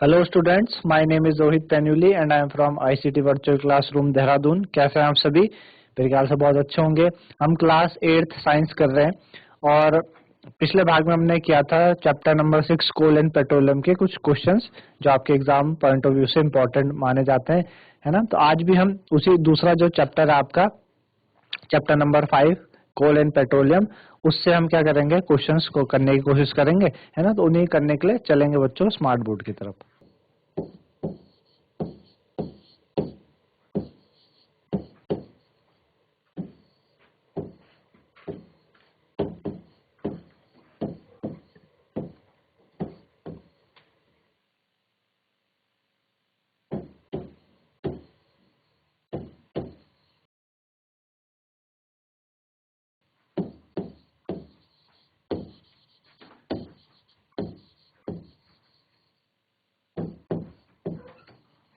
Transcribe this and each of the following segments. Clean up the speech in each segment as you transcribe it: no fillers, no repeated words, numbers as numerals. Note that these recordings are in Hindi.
Hello students, my name is Rohit Tenuli and I am from ICT virtual classroom Dehradun. कैसे हैं आप सभी? मेरे ख्याल से बहुत अच्छे होंगे। हम क्लास 8th साइंस कर रहे हैं और पिछले भाग में हमने किया था chapter number 6 coal and petroleum के कुछ क्वेश्चंस जो आपके एग्जाम पॉइंट ऑफ व्यू से इम्पोर्टेंट माने जाते हैं, है ना। तो आज भी हम उसी दूसरा जो चैप्टर है आपका chapter number 5 coal and petroleum, उससे हम क्या करेंगे, क्वेश्चंस को करने की कोशिश करेंगे, है ना। तो उन्हें करने के लिए चलेंगे बच्चों स्मार्ट बोर्ड की तरफ।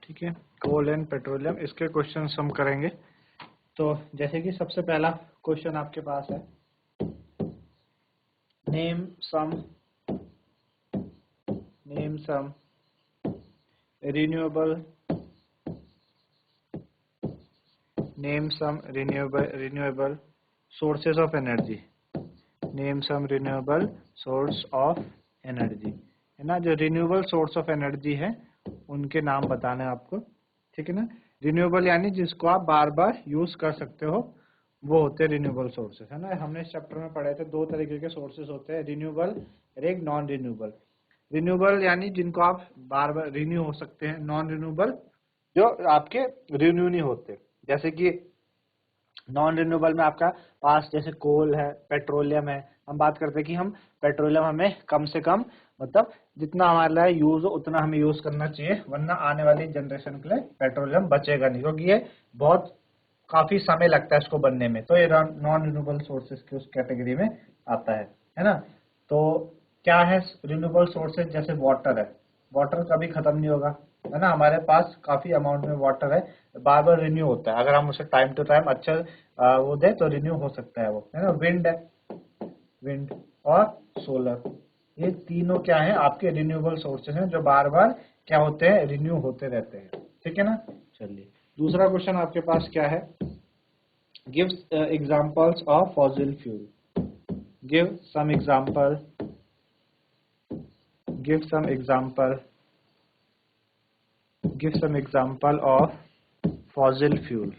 ठीक है, कोल एंड पेट्रोलियम, इसके क्वेश्चंस हम करेंगे। तो जैसे कि सबसे पहला क्वेश्चन आपके पास है, name some renewable renewable sources of energy. Name some renewable source of energy, है ना। जो रिन्यूएबल सोर्स ऑफ एनर्जी है उनके नाम बताने हैं आपको, ठीक है ना। रिन्यूएबल यानी जिसको आप बार बार यूज कर सकते हो, वो होते हैं रिन्यूएबल सोर्सेस, है ना। हमने इस चैप्टर में पढ़े थे दो तरीके के सोर्सेस होते हैं, रिन्यूएबल और एक नॉन रिन्यूएबल। रिन्यूएबल यानी जिनको आप बार बार रिन्यू हो सकते हैं, नॉन रिन्यूएबल जो आपके रिन्यू नहीं होते। जैसे कि नॉन रिन्यूएबल में आपका पास जैसे कोल है, पेट्रोलियम है। हम बात करते हैं कि हम पेट्रोलियम हमें कम से कम, मतलब जितना हमारे लिए यूज हो उतना हमें यूज करना चाहिए, वरना आने वाली जनरेशन के लिए पेट्रोलियम बचेगा नहीं, क्योंकि ये बहुत काफी समय लगता है इसको बनने में। तो ये नॉन रिन्यूएबल सोर्सेज की उस कैटेगरी में आता है ना। तो क्या है रिन्यूएबल सोर्सेज? जैसे वाटर है, वाटर कभी खत्म नहीं होगा, है ना। हमारे पास काफी अमाउंट में वाटर है, बार बार रिन्यू होता है, अगर हम उसे टाइम टू टाइम अच्छा वो दे तो रिन्यू हो सकता है वो, है ना। विंड है, विंड और सोलर, ये तीनों क्या है आपके रिन्यूएबल सोर्सेज हैं जो बार बार क्या होते हैं, रिन्यू होते रहते हैं, ठीक है ना। चलिए दूसरा क्वेश्चन आपके पास क्या है, give examples of fossil fuel. Give some example of fossil fuel।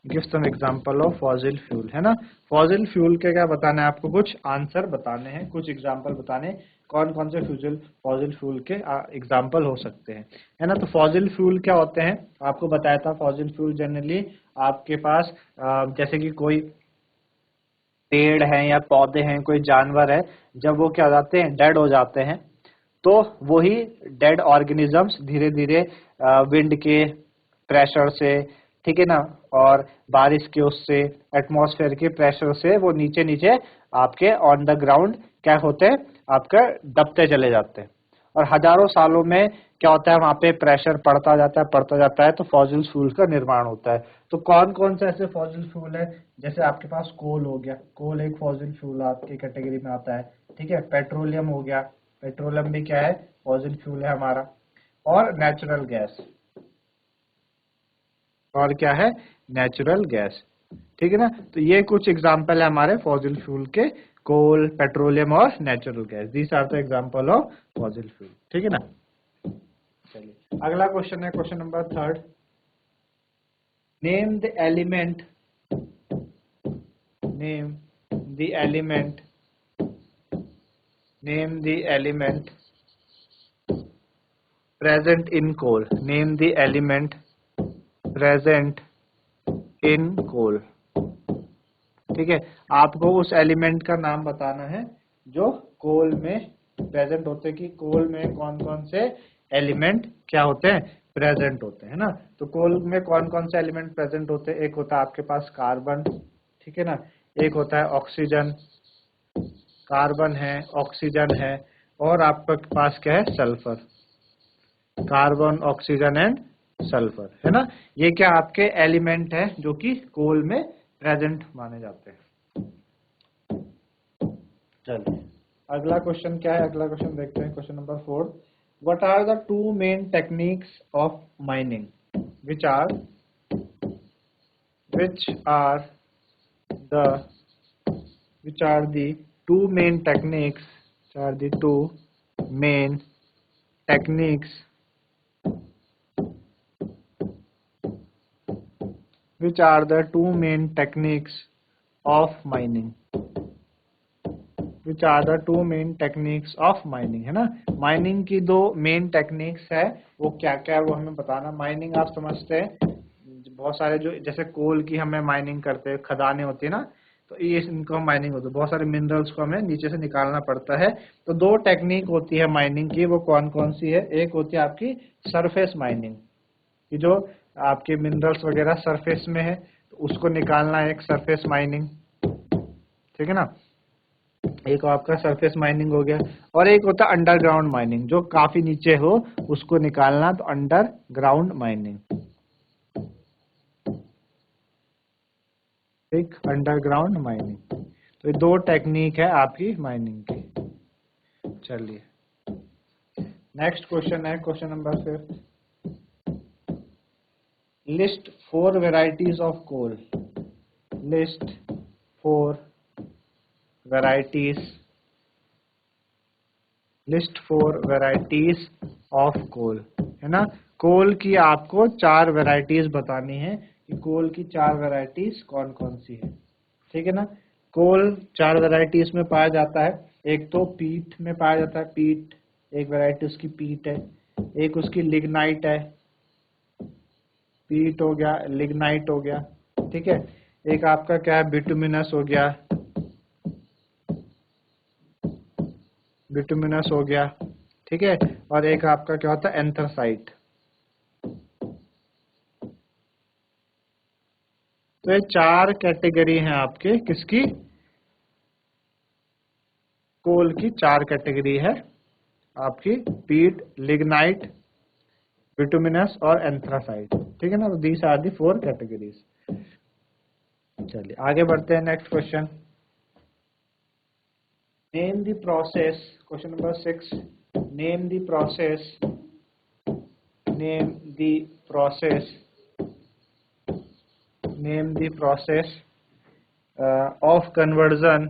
Give some example of fossil fuel, है ना। फॉसिल फ्यूल के क्या बताना है आपको, कुछ आंसर बताने हैं, कुछ एग्जांपल बताने, कौन कौन से फॉसिल फ्यूल के एग्जांपल हो सकते हैं, है ना। तो फॉसिल फ्यूल क्या होते हैं आपको बताया था। फॉसिल फ्यूल जनरली आपके पास जैसे कि कोई पेड़ है या पौधे हैं, कोई जानवर है, जब वो क्या हो जाते हैं, डेड हो जाते हैं, तो वही डेड ऑर्गेनिजम्स धीरे धीरे विंड के प्रेशर से, ठीक है ना, और बारिश के उससे, एटमॉस्फेयर के प्रेशर से वो नीचे नीचे आपके ऑन द ग्राउंड क्या होते हैं, आपका दबते चले जाते हैं। और हजारों सालों में क्या होता है, वहां पे प्रेशर पड़ता जाता है, तो फॉसिल फ्यूल का निर्माण होता है। तो कौन कौन से ऐसे फॉसिल फ्यूल है, जैसे आपके पास कोल हो गया, कोल एक फॉसिल फ्यूल आपकी कैटेगरी में आता है, ठीक है। पेट्रोलियम हो गया, पेट्रोलियम भी क्या है, फॉसिल फ्यूल है हमारा। और नेचुरल गैस, और क्या है, नेचुरल गैस, ठीक है ना। तो ये कुछ एग्जांपल है हमारे फॉसिल फ्यूल के, कोल, पेट्रोलियम और natural gas, these are the example of fossil fuel, ठीक है ना। चलिए अगला क्वेश्चन है question number 3। Name the element present in coal। name the element present in coal, ठीक है। आपको उस एलिमेंट का नाम बताना है जो कोल में प्रेजेंट होते हैं, कि कोल में कौन कौन से एलिमेंट क्या होते हैं, प्रेजेंट होते हैं ना। तो कोल में कौन कौन से एलिमेंट प्रेजेंट होते हैं, एक होता है आपके पास कार्बन, ठीक है ना, एक होता है ऑक्सीजन, कार्बन है, ऑक्सीजन है, और आपके पास क्या है, sulphur. Carbon, oxygen and sulphur, है ना। ये क्या आपके एलिमेंट है जो कि कोल में प्रेजेंट माने जाते हैं। चलिए अगला क्वेश्चन क्या है, अगला क्वेश्चन देखते हैं, question number 4। What are the two main techniques of mining? Which are the two main techniques? Which are the two main techniques? Which are the two main techniques of mining? Which are the two main techniques of mining, है ना। माइनिंग की दो मेन टेक्निक्स है, वो क्या क्या है वो हमें बताना। माइनिंग आप समझते हैं, बहुत सारे जो जैसे कोल की हमें माइनिंग करते हैं, खदानें होती है ना, तो ये इनको माइनिंग होती है, बहुत सारे मिनरल्स को हमें नीचे से निकालना पड़ता है। तो दो टेक्निक होती है माइनिंग की, वो कौन कौन सी है? एक होती है आपकी सरफेस माइनिंग, कि जो आपके मिनरल्स वगैरह सरफेस में है तो उसको निकालना है, एक सरफेस माइनिंग, ठीक है ना। एक आपका सरफेस माइनिंग हो गया, और एक होता है अंडरग्राउंड माइनिंग, जो काफी नीचे हो उसको निकालना, तो अंडरग्राउंड माइनिंग, ठीक, अंडरग्राउंड माइनिंग। तो ये दो टेक्निक है आपकी माइनिंग की। चलिए नेक्स्ट क्वेश्चन है, question number 5। List 4 varieties of coal. List 4 varieties, list 4 varieties of coal, है ना। कोल की आपको 4 वेराइटीज बतानी है कि कोल की 4 वेराइटीज कौन कौन सी है, ठीक है ना। कोल 4 वेराइटीज में पाया जाता है। एक तो पीट में पाया जाता है, पीट एक वैरायटी उसकी पीट है। एक उसकी लिग्नाइट है, पीट हो गया, लिग्नाइट हो गया, ठीक है। एक आपका क्या है, बिटुमिनस हो गया, बिटुमिनस हो गया, ठीक है। और एक आपका क्या होता है, एंथ्रासाइट। तो ये 4 कैटेगरी हैं आपके किसकी, कोल की 4 कैटेगरी है आपकी, पीट, लिग्नाइट, बिटुमिनस और एंथ्रासाइट, ठीक है ना। तो दीस आर दी 4 कैटेगरीज। चलिए आगे बढ़ते हैं, next question. Name the process, question number 6। Name the process, name the process, name the process of conversion,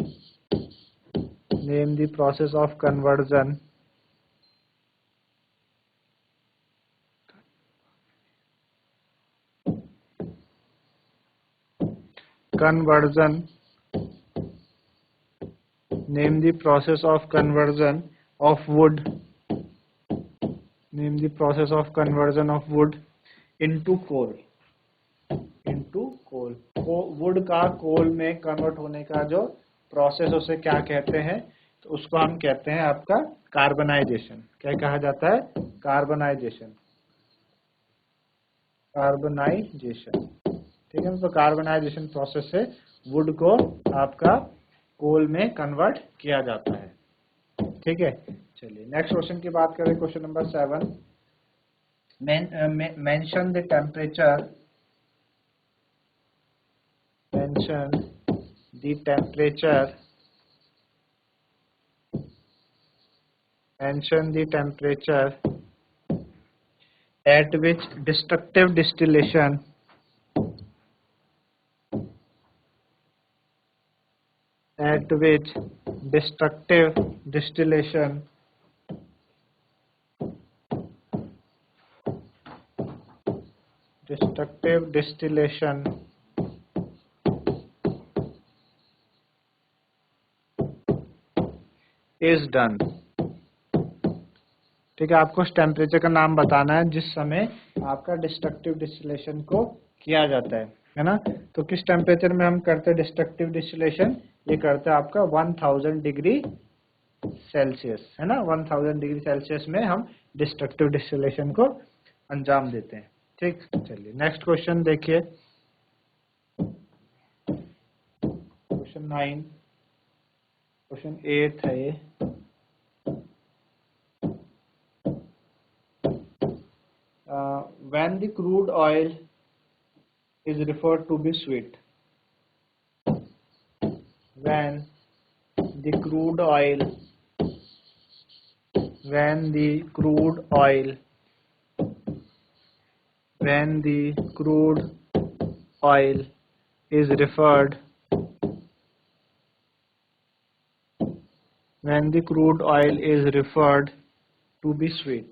name the process of conversion, conversion, name the process of conversion of wood, name the process of conversion of wood into coal, into coal। Would का कोल में कन्वर्ट होने का जो प्रोसेस, उसे क्या कहते हैं? तो उसको हम कहते हैं आपका कार्बनाइजेशन। क्या कहा जाता है? कार्बनाइजेशन, कार्बनाइजेशन, ठीक है। तो कार्बनाइजेशन प्रोसेस से वुड को आपका कोल में कन्वर्ट किया जाता है, ठीक है। चलिए नेक्स्ट क्वेश्चन की बात करें, question number 7। Mention the temperature, mention the temperature, mention the temperature at which destructive distillation, at which destructive distillation destructive distillation is done, ठीक है। आपको उस टेम्परेचर का नाम बताना है जिस समय आपका डिस्ट्रक्टिव डिस्टिलेशन को किया जाता है ना। तो किस टेम्परेचर में हम करते हैं डिस्ट्रक्टिव डिस्टिलेशन? ये करते हैं आपका 1000 डिग्री सेल्सियस, है ना। 1000 डिग्री सेल्सियस में हम डिस्ट्रक्टिव डिस्टिलेशन को अंजाम देते हैं, ठीक। चलिए नेक्स्ट क्वेश्चन देखिए, क्वेश्चन 9, क्वेश्चन 8 है ये। When the crude oil is referred to be sweet, when the crude oil when the crude oil is referred to be sweet,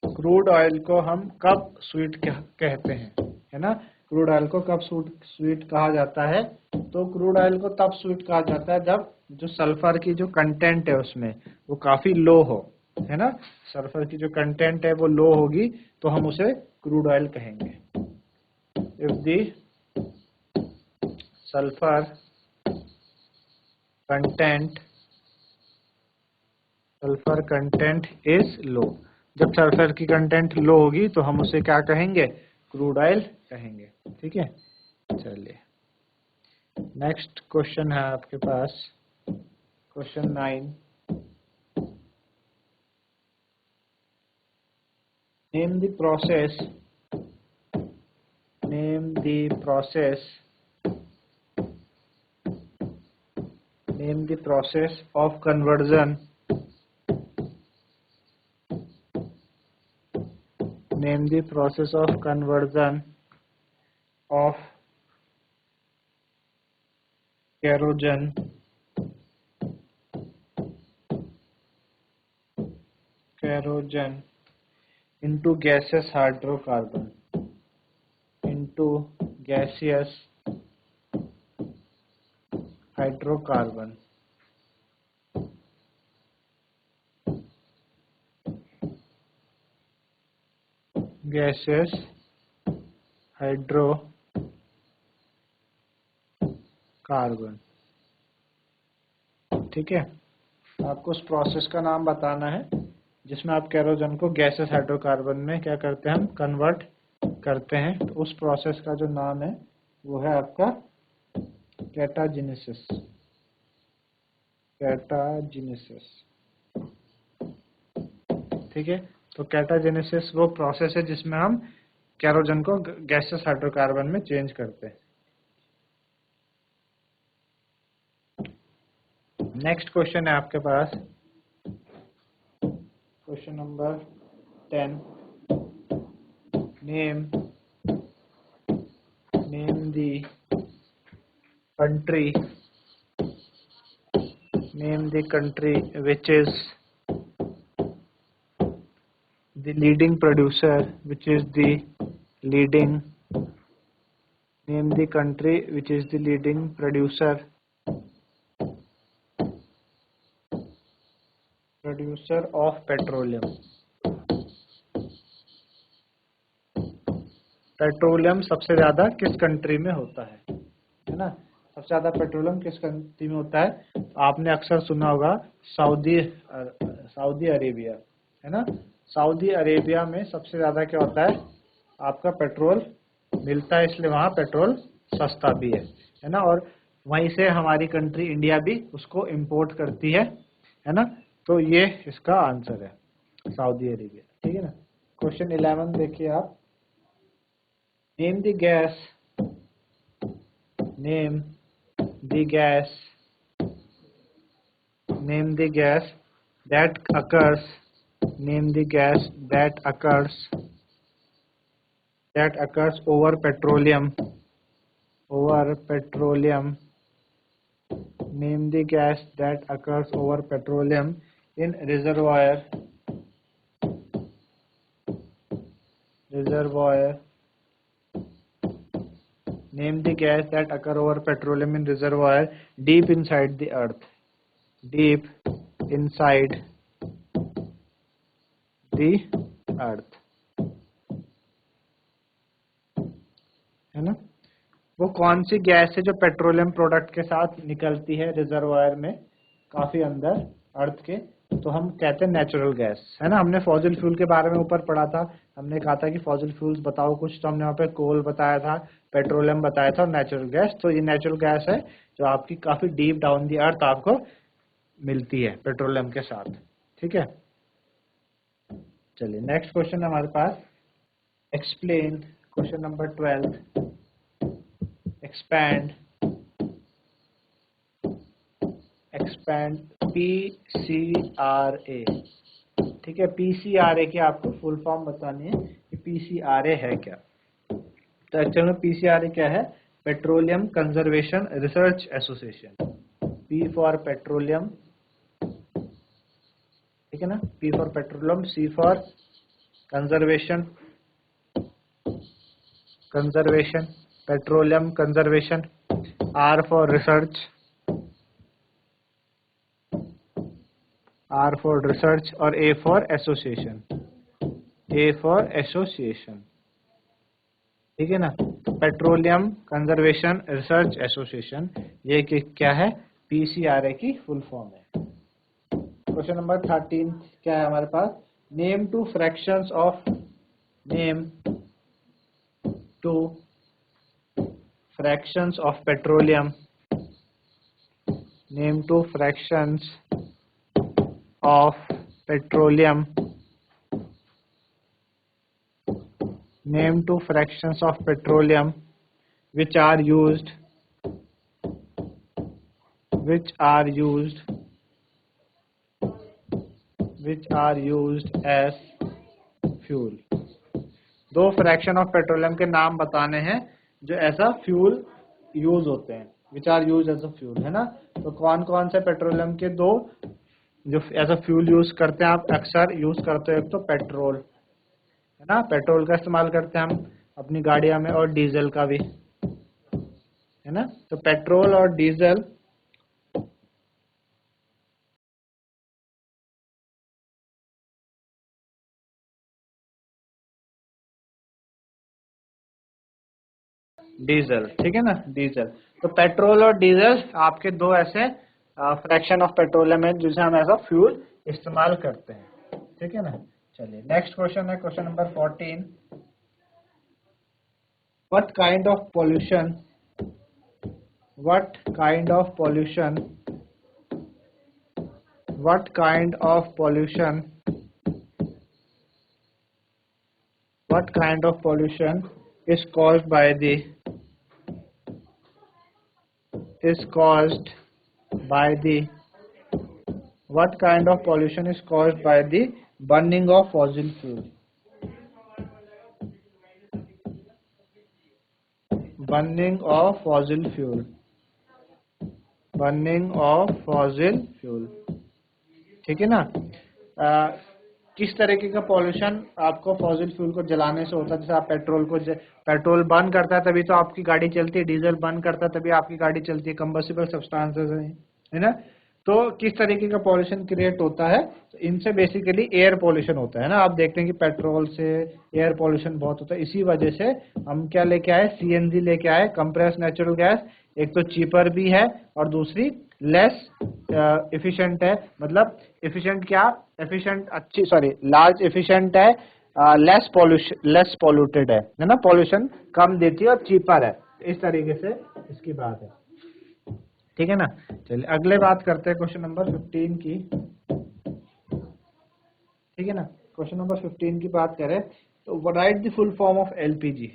crude oil को हम कब स्वीट कहते हैं, है ना? क्रूड ऑयल को कब स्वीट कहा जाता है? तो क्रूड ऑयल को तब स्वीट कहा जाता है जब जो सल्फर की जो कंटेंट है उसमें वो काफी लो हो, है ना? सल्फर की जो कंटेंट है वो लो होगी तो हम उसे क्रूड ऑयल कहेंगे। If the sulphur content is low, जब सल्फर की कंटेंट लो होगी तो हम उसे क्या कहेंगे? क्रूड ऑयल कहेंगे। ठीक है, चलिए नेक्स्ट क्वेश्चन है आपके पास, question 9। Name the process of conversion of kerogen into gaseous hydrocarbon, gaseous hydrocarbon। ठीक है, आपको उस प्रोसेस का नाम बताना है जिसमें आप केरोजन को गैसेस हाइड्रोकार्बन में क्या करते हैं? हम कन्वर्ट करते हैं। तो उस प्रोसेस का जो नाम है वो है आपका कैटाजेनेसिस। ठीक है, तो कैटाजेनेसिस वो प्रोसेस है जिसमें हम केरोजन को गैसेस हाइड्रोकार्बन में चेंज करते हैं। नेक्स्ट क्वेश्चन है आपके पास, question number 10। Name the country which is the leading producer, name the country which is the leading producer of petroleum। Petroleum सबसे ज्यादा किस कंट्री में होता है ना? सबसे ज्यादा पेट्रोलियम किस कंट्री में होता है? आपने अक्सर सुना होगा सऊदी अरेबिया, है ना? सऊदी अरेबिया में सबसे ज्यादा क्या होता है? आपका पेट्रोल मिलता है, इसलिए वहाँ पेट्रोल सस्ता भी है ना? और वहीं से हमारी कंट्री इंडिया भी उसको इंपोर्ट करती है ना? तो ये इसका आंसर है, सऊदी अरेबिया। ठीक है ना? क्वेश्चन 11 देखिए आप। Name the gas that occurs over petroleum name the gas that occurs over petroleum in reservoir name the gas that occur over petroleum in reservoir deep inside the earth, है ना? वो कौन सी गैस है जो पेट्रोलियम प्रोडक्ट के साथ निकलती है रिजर्वायर में काफी अंदर अर्थ के? तो हम कहते हैं नेचुरल गैस, है ना? हमने फॉसिल फ्यूल के बारे में ऊपर पढ़ा था, हमने कहा था कि फॉसिल फ्यूल्स बताओ कुछ, तो हमने वहाँ पे कोल बताया था, पेट्रोलियम बताया था और नेचुरल गैस। तो ये नेचुरल गैस है जो आपकी काफी डीप डाउन दी अर्थ आपको मिलती है पेट्रोलियम के साथ। ठीक है, चलिए नेक्स्ट क्वेश्चन हमारे पास, explain, question number 12, expand expand PCRA, ठीक है। PCRA की आपको फुल फॉर्म बतानी है कि PCRA है क्या। तो एक्चुअल में PCRA क्या है? Petroleum conservation research association. P for petroleum, ठीक है ना, P for petroleum, C for conservation, petroleum conservation, R for research, और A फॉर एसोसिएशन, ठीक है ना। तो पेट्रोलियम कंजर्वेशन रिसर्च एसोसिएशन, ये क्या है? PCRA की फुल फॉर्म है। क्वेश्चन नंबर 13 क्या है हमारे पास? Name two fractions of petroleum, name two fractions of petroleum, which are used as fuel। दो फ्रैक्शन ऑफ पेट्रोलियम के नाम बताने हैं जो ऐसा फ्यूल यूज होते हैं, which are use as a fuel, है ना। तो कौन कौन से पेट्रोलियम के दो जो एज अ फ्यूल यूज करते हैं, आप अक्सर यूज करते हो? एक तो पेट्रोल, है ना, पेट्रोल का इस्तेमाल करते हैं हम अपनी गाड़ियों में, और डीजल का भी, है ना। तो पेट्रोल और डीजल ठीक है ना, डीजल। तो पेट्रोल और डीजल आपके दो ऐसे फ्रैक्शन ऑफ पेट्रोलियम है जिसे हम एज अ फ्यूल इस्तेमाल करते हैं, ठीक है ना। चलिए नेक्स्ट क्वेश्चन है, question number 14। What kind of pollution is caused by the burning of fossil fuel? Burning of fossil fuel, ठीक है ना। किस तरीके का पॉल्यूशन आपको फॉसिल फ्यूल को जलाने से होता है? जैसे आप पेट्रोल बर्न करता है तभी तो आपकी गाड़ी चलती है, डीजल बर्न करता है तभी आपकी गाड़ी चलती है, कंबस्टिबल सब्सटेंसेस है ना। तो किस तरीके का पॉल्यूशन क्रिएट होता है? तो इनसे बेसिकली एयर पॉल्यूशन होता है ना। आप देखते हैं कि पेट्रोल से एयर पॉल्यूशन बहुत होता है, इसी वजह से हम क्या लेके आए? CNG लेके आए, कंप्रेस नेचुरल गैस। एक तो चीपर भी है और दूसरी लेस एफिशिएंट है। मतलब एफिशिएंट क्या? एफिशिएंट अच्छी, सॉरी, लार्ज एफिशिएंट है, लेस पॉल्यूटेड है ना, पॉल्यूशन कम देती है और चीपर है। इस तरीके से इसकी बात है, ठीक है ना। चलिए अगले बात करते हैं क्वेश्चन नंबर 15 की, ठीक है ना। क्वेश्चन नंबर 15 की बात करें तो right the full form of LPG।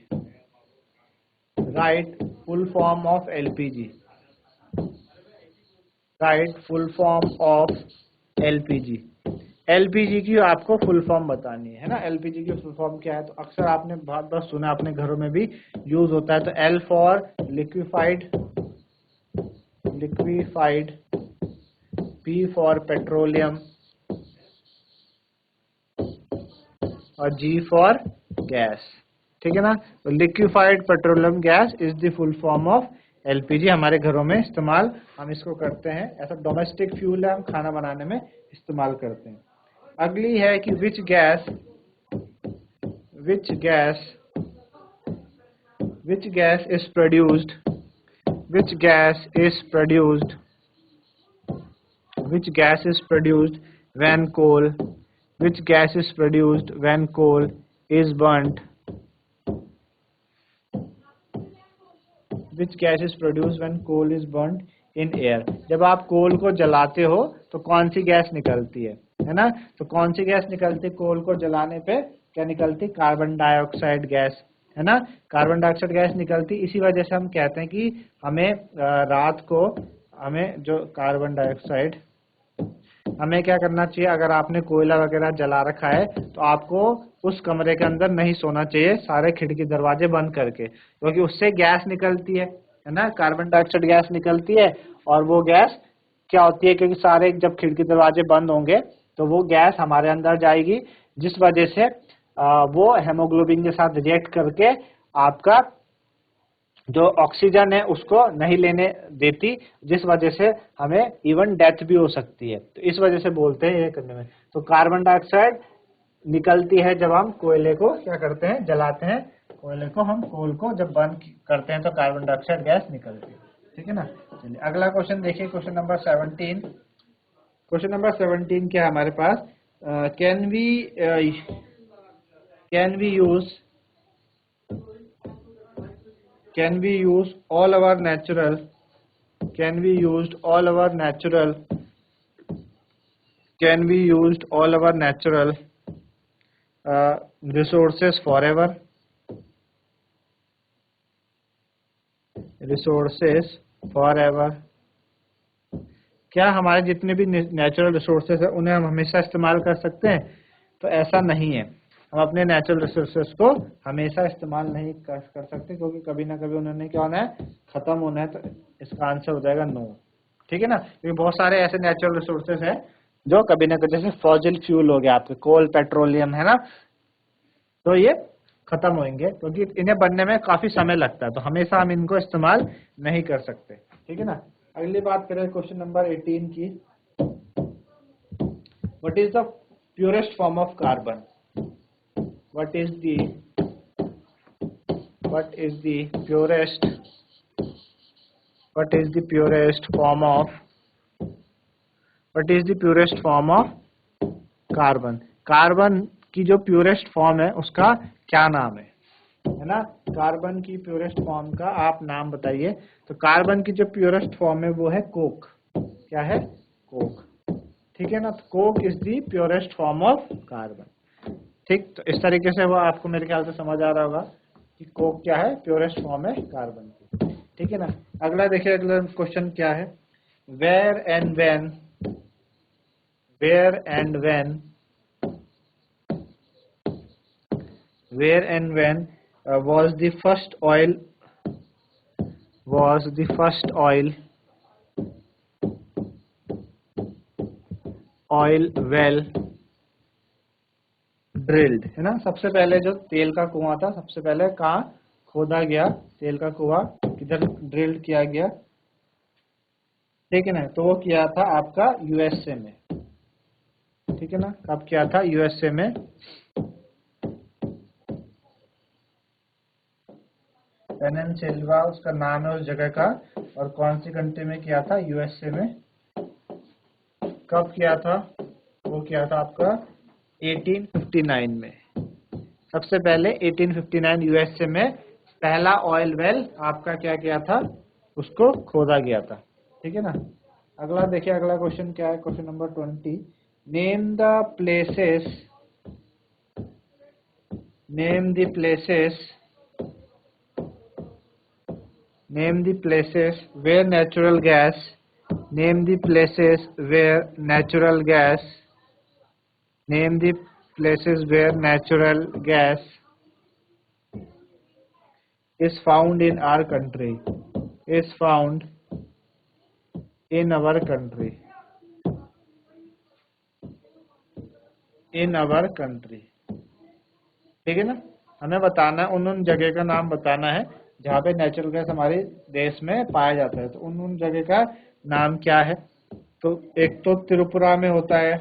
Right full form of LPG। LPG की आपको फुल फॉर्म बतानी है ना। LPG की फुल फॉर्म क्या है? तो अक्सर आपने बहुत बार सुना, अपने घरों में भी यूज होता है। तो L for liquefied, P for petroleum और G फॉर गैस, ठीक है ना। तो liquefied petroleum gas is the full form of LPG। हमारे घरों में इस्तेमाल हम इसको करते हैं, ऐसा डोमेस्टिक फ्यूल है, हम खाना बनाने में इस्तेमाल करते हैं। अगली है कि which gas is produced when coal is burnt in air। जब आप कोल को जलाते हो तो कौन सी गैस निकलती है ना। तो कौन सी गैस निकलती है कोल को जलाने पे? क्या निकलती? कार्बन डाइऑक्साइड गैस, है ना। कार्बन डाइऑक्साइड गैस निकलती, इसी वजह से हम कहते हैं कि हमें रात को हमें जो कार्बन डाइऑक्साइड, हमें क्या करना चाहिए, अगर आपने कोयला वगैरह जला रखा है तो आपको उस कमरे के अंदर नहीं सोना चाहिए, सारे खिड़की दरवाजे बंद करके, क्योंकि उससे गैस निकलती है ना, कार्बन डाइऑक्साइड गैस निकलती है। और वो गैस क्या होती है, क्योंकि सारे जब खिड़की दरवाजे बंद होंगे तो वो गैस हमारे अंदर जाएगी, जिस वजह से वो हेमोग्लोबिन के साथ रिएक्ट करके आपका जो ऑक्सीजन है उसको नहीं लेने देती, जिस वजह से हमें इवन डेथ भी हो सकती है। तो इस वजह से बोलते हैं ये करने में। तो कार्बन डाइऑक्साइड निकलती है जब हम कोयले को क्या करते हैं, जलाते हैं। कोयले को, हम कोल को जब बंद करते हैं तो कार्बन डाइऑक्साइड गैस निकलती है। ठीक है ना। चलिए अगला क्वेश्चन देखिए, क्वेश्चन नंबर 17। क्वेश्चन नंबर 17 क्या है हमारे पास, can we use can we use all our natural can we used all our natural can we used all our natural resources forever, resources forever। क्या हमारे जितने भी नेचुरल रिसोर्सेज है उन्हें हम हमेशा इस्तेमाल कर सकते हैं? तो ऐसा नहीं है, हम अपने नेचुरल रिसोर्सेज को हमेशा इस्तेमाल नहीं कर सकते, क्योंकि कभी ना कभी उन्होंने क्या होना है, खत्म होना है। तो इसका आंसर हो जाएगा नो। ठीक है ना, क्योंकि बहुत सारे ऐसे नेचुरल रिसोर्सेज हैं जो कभी ना कभी, जैसे फॉसिल फ्यूल हो गया आपके, कोल, पेट्रोलियम, है ना, तो ये खत्म होंगे, क्योंकि इन्हें बनने में काफी समय लगता है, तो हमेशा हम इनको इस्तेमाल नहीं कर सकते। ठीक है ना। अगली बात करें क्वेश्चन नंबर 18 की, what is the purest form of carbon? What is the purest form of carbon? Carbon की जो प्योरेस्ट फॉर्म है उसका क्या नाम है ना? कार्बन की प्योरेस्ट फॉर्म का आप नाम बताइए। तो कार्बन की जो प्योरेस्ट फॉर्म है वो है कोक। क्या है? कोक। ठीक है ना। तो Coke is the purest form of carbon. ठीक, तो इस तरीके से वो आपको मेरे ख्याल से समझ आ रहा होगा कि कोक क्या है, प्योरेस्ट फॉर्म है कार्बन की। ठीक है ना। अगला देखिए, अगला क्वेश्चन क्या है, where and when was the first oil well drilled, है ना। सबसे पहले जो तेल का कुआं था, सबसे पहले कहाँ खोदा गया, तेल का कुआं किधर ड्रिल्ड किया गया? ठीक है ना। तो वो किया था आपका यूएसए में। ठीक है ना। कब किया था? यूएसए में। पेनिनसुला उसका नाम है उस जगह का, और कौन सी कंट्री में किया था? यूएसए में। कब किया था? वो किया था आपका 1859 में। सबसे पहले 1859 यूएसए में पहला ऑयल वेल आपका क्या किया था, उसको खोदा गया था। ठीक है ना। अगला देखिए, अगला क्वेश्चन क्या है, question number 20। Name the places where natural gas name the places where natural gas is found in our country, in our country। ठीक है ना। हमें बताना है, उन जगह का नाम बताना है जहाँ पे नेचुरल गैस हमारे देश में पाया जाता है। तो उन जगह का नाम क्या है? तो एक तो त्रिपुरा में होता है।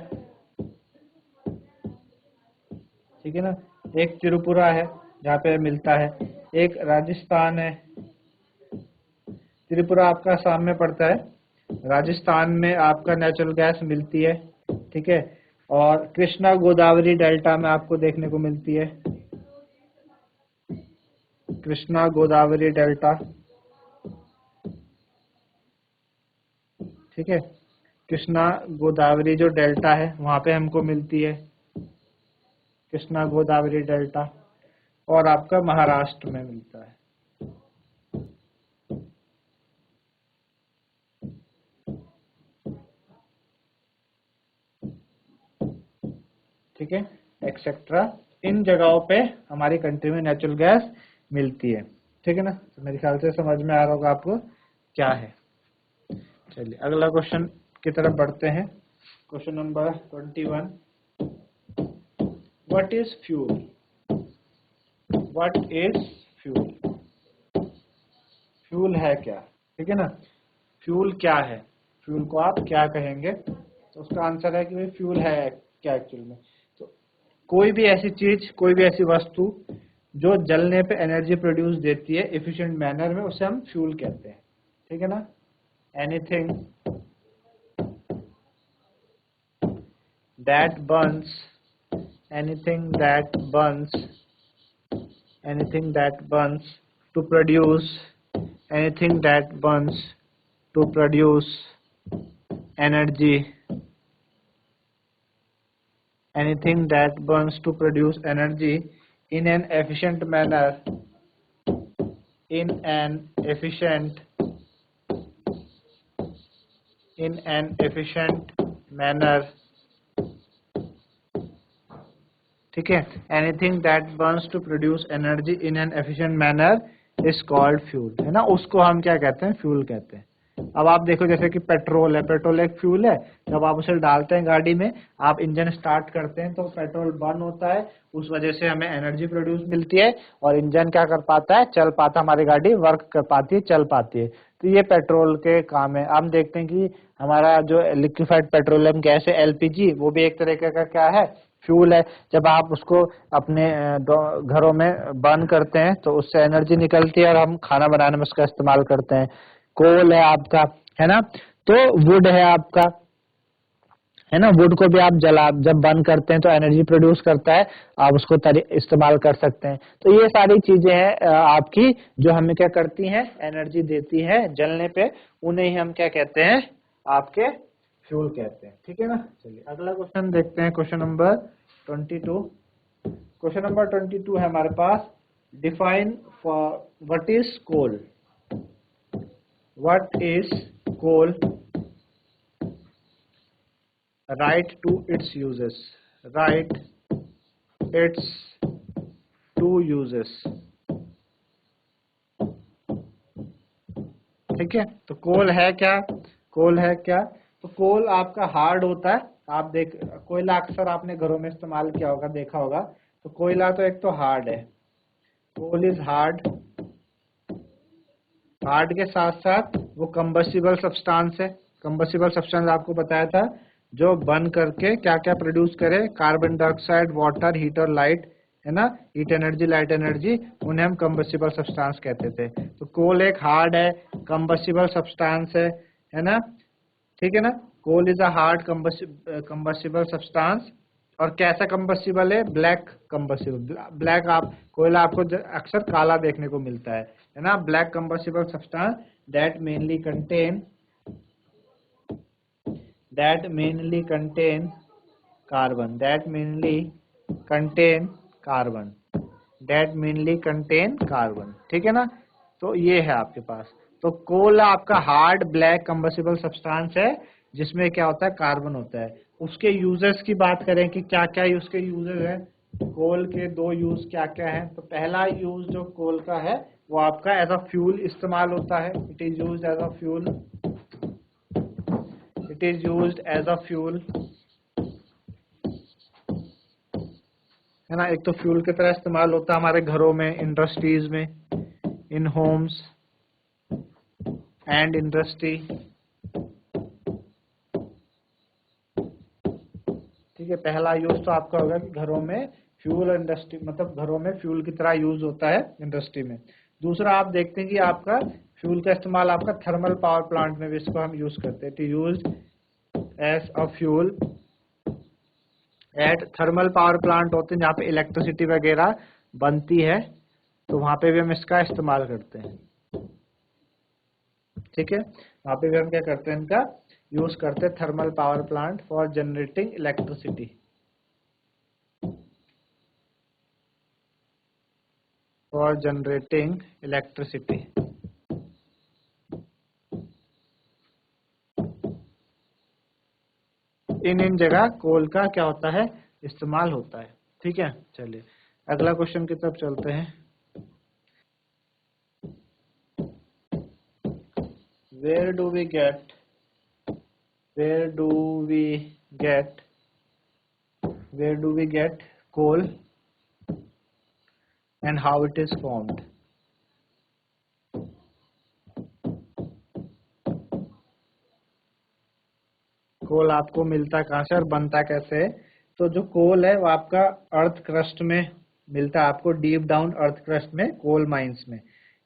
ठीक है ना। एक त्रिपुरा है जहाँ पे मिलता है, एक राजस्थान है। त्रिपुरा आपका आसाम में पड़ता है, राजस्थान में आपका नेचुरल गैस मिलती है। ठीक है। और कृष्णा गोदावरी डेल्टा में आपको देखने को मिलती है, कृष्णा गोदावरी डेल्टा। ठीक है। कृष्णा गोदावरी जो डेल्टा है वहां पे हमको मिलती है, कृष्णा गोदावरी डेल्टा। और आपका महाराष्ट्र में मिलता है। ठीक है, एक्सेट्रा। इन जगहों पे हमारी कंट्री में नेचुरल गैस मिलती है, ठीक है ना। तो मेरे ख्याल से समझ में आ रहा होगा आपको क्या है। चलिए अगला क्वेश्चन की तरफ बढ़ते हैं। Question number 21, what is fuel? What is fuel? Fuel है क्या, ठीक है ना। फ्यूल क्या है, फ्यूल को आप क्या कहेंगे? तो उसका आंसर है कि भाई फ्यूल है क्या एक्चुअल में। तो कोई भी ऐसी चीज, कोई भी ऐसी वस्तु जो जलने पे एनर्जी प्रोड्यूस देती है एफिशिएंट मैनर में, उसे हम फ्यूल कहते हैं, ठीक है ना। Anything that Burns, anything that burns, anything that burns to produce, anything that burns to produce energy, anything that burns to produce energy in an efficient manner, in an efficient manner, ठीक है। Anything that burns to produce energy in an efficient manner is called fuel, है ना। उसको हम क्या कहते हैं? फ्यूल कहते हैं। अब आप देखो जैसे कि पेट्रोल है, पेट्रोल एक फ्यूल है। जब आप उसे डालते हैं गाड़ी में, आप इंजन स्टार्ट करते हैं तो पेट्रोल बर्न होता है, उस वजह से हमें एनर्जी प्रोड्यूस मिलती है और इंजन क्या कर पाता है? चल पाता, हमारी गाड़ी वर्क कर पाती है, चल पाती है। तो ये पेट्रोल के काम है। हम देखते हैं कि हमारा जो लिक्विफाइड पेट्रोलियम गैस है एलपीजी, वो भी एक तरीके का क्या है? फ्यूल है। जब आप उसको अपने घरों में बर्न करते हैं तो उससे एनर्जी निकलती है और हम खाना बनाने में उसका इस्तेमाल करते हैं। कोल है आपका, है ना। तो वुड है आपका, है ना। वुड को भी आप जब बर्न करते हैं तो एनर्जी प्रोड्यूस करता है, आप उसको इस्तेमाल कर सकते हैं। तो ये सारी चीजें हैं आपकी, जो हमें क्या करती हैं? एनर्जी देती है जलने पे, उन्हें ही हम क्या कहते हैं? आपके फ्यूल कहते हैं, ठीक है ना। चलिए अगला क्वेश्चन देखते हैं, क्वेश्चन नंबर 22। क्वेश्चन नंबर 22 है हमारे पास, define for what is coal? What is coal? Write to its uses, write its to uses, ठीक है। तो कोल है क्या? कोल है क्या? तो कोल आपका हार्ड होता है। आप देख, कोयला अक्सर आपने घरों में इस्तेमाल किया होगा, देखा होगा। तो कोयला तो एक तो हार्ड है, कोल इज हार्ड। हार्ड के साथ साथ वो कंबस्टिबल सब्सटेंस है। कंबस्टिबल सब्सटेंस आपको बताया था, जो बर्न करके क्या क्या प्रोड्यूस करे? कार्बन डाइऑक्साइड, वाटर, हीट और लाइट, है ना। हीट एनर्जी, लाइट एनर्जी, उन्हें हम कंबस्टिबल सब्सटेंस कहते थे। तो कोल एक हार्ड है, कंबस्टिबल सब्सटेंस है ना, ठीक है ना। Coal is a hard combustible substance. और कैसा कंबस्टिबल है? Black combustible. ब्लैक, आप कोयला आपको अक्सर काला देखने को मिलता है ना। Black combustible substance that mainly contain carbon, that mainly contain carbon, ठीक है ना। तो ये है आपके पास। तो कोल आपका हार्ड ब्लैक कंबस्टिबल सब्सटेंस है, जिसमें क्या होता है? कार्बन होता है। उसके यूजेस की बात करें कि क्या क्या उसके यूजेस है, कोल के दो यूज क्या क्या है। तो पहला यूज जो कोल का है वो आपका एज अ फ्यूल इस्तेमाल होता है। It is used as a fuel, it is used as a fuel, है ना। एक तो फ्यूल की तरह इस्तेमाल होता है हमारे घरों में, इंडस्ट्रीज में, इन होम्स एंड इंडस्ट्री, ठीक है। पहला यूज तो आपका होगा कि घरों में फ्यूल, इंडस्ट्री मतलब घरों में फ्यूल की तरह यूज होता है इंडस्ट्री में। दूसरा आप देखते हैं कि आपका फ्यूल का इस्तेमाल आपका थर्मल पावर प्लांट में भी इसको हम यूज करते हैं। Use as a fuel at thermal power plant होते हैं जहाँ पे इलेक्ट्रिसिटी वगैरह बनती है, तो वहां पे भी हम इसका इस्तेमाल करते हैं, ठीक है। वहां पे भी हम क्या करते हैं? इनका यूज करते हैं, thermal power plant for generating electricity, for generating electricity. इन जगह कोल का क्या होता है? इस्तेमाल होता है। ठीक है, चलिए अगला क्वेश्चन की तरफ चलते हैं। Where do we get coal and how it is formed? कोल आपको मिलता कहाँ से और बनता कैसे है? तो जो कोल है वो आपका अर्थ क्रस्ट में मिलता है, आपको डीप डाउन अर्थ क्रस्ट में, कोल माइंस में,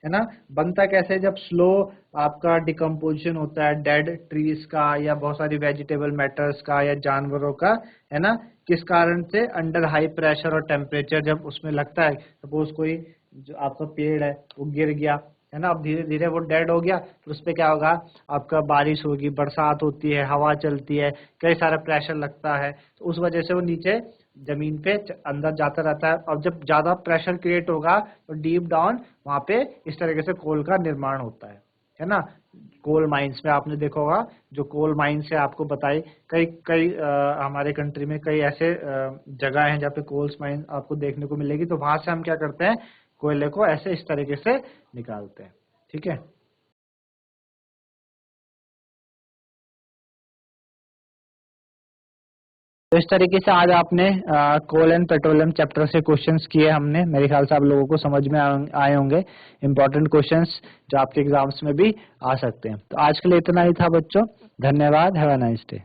है ना। बनता कैसे? जब स्लो आपका डिकम्पोजिशन होता है डेड ट्रीज का या बहुत सारी वेजिटेबल मैटर्स का या जानवरों का, है ना, किस कारण से? अंडर हाई प्रेशर और टेम्परेचर जब उसमें लगता है, सपोज कोई जो आपका पेड़ है वो गिर गया, है ना, अब धीरे धीरे वो डेड हो गया, तो उस पर क्या होगा? आपका बारिश होगी, बरसात होती है, हवा चलती है, कई सारा प्रेशर लगता है, तो उस वजह से वो नीचे जमीन पे अंदर जाता रहता है। और जब ज्यादा प्रेशर क्रिएट होगा तो डीप डाउन वहां पे इस तरीके से कोल का निर्माण होता है ना। कोल माइंस में आपने देखा होगा, जो कोल माइंस है आपको बताई, कई कई हमारे कंट्री में कई ऐसे जगह हैं जहाँ पे कोल्स माइन आपको देखने को मिलेगी। तो वहां से हम क्या करते हैं? कोयले को ऐसे इस तरीके से निकालते हैं। ठीक है, तो इस तरीके से आज आपने कोल एंड पेट्रोलियम चैप्टर से क्वेश्चंस किए हमने। मेरे ख्याल से आप लोगों को समझ में आए होंगे इंपॉर्टेंट क्वेश्चंस जो आपके एग्जाम्स में भी आ सकते हैं। तो आज के लिए इतना ही था बच्चों, धन्यवाद, हैव अ नाइस डे।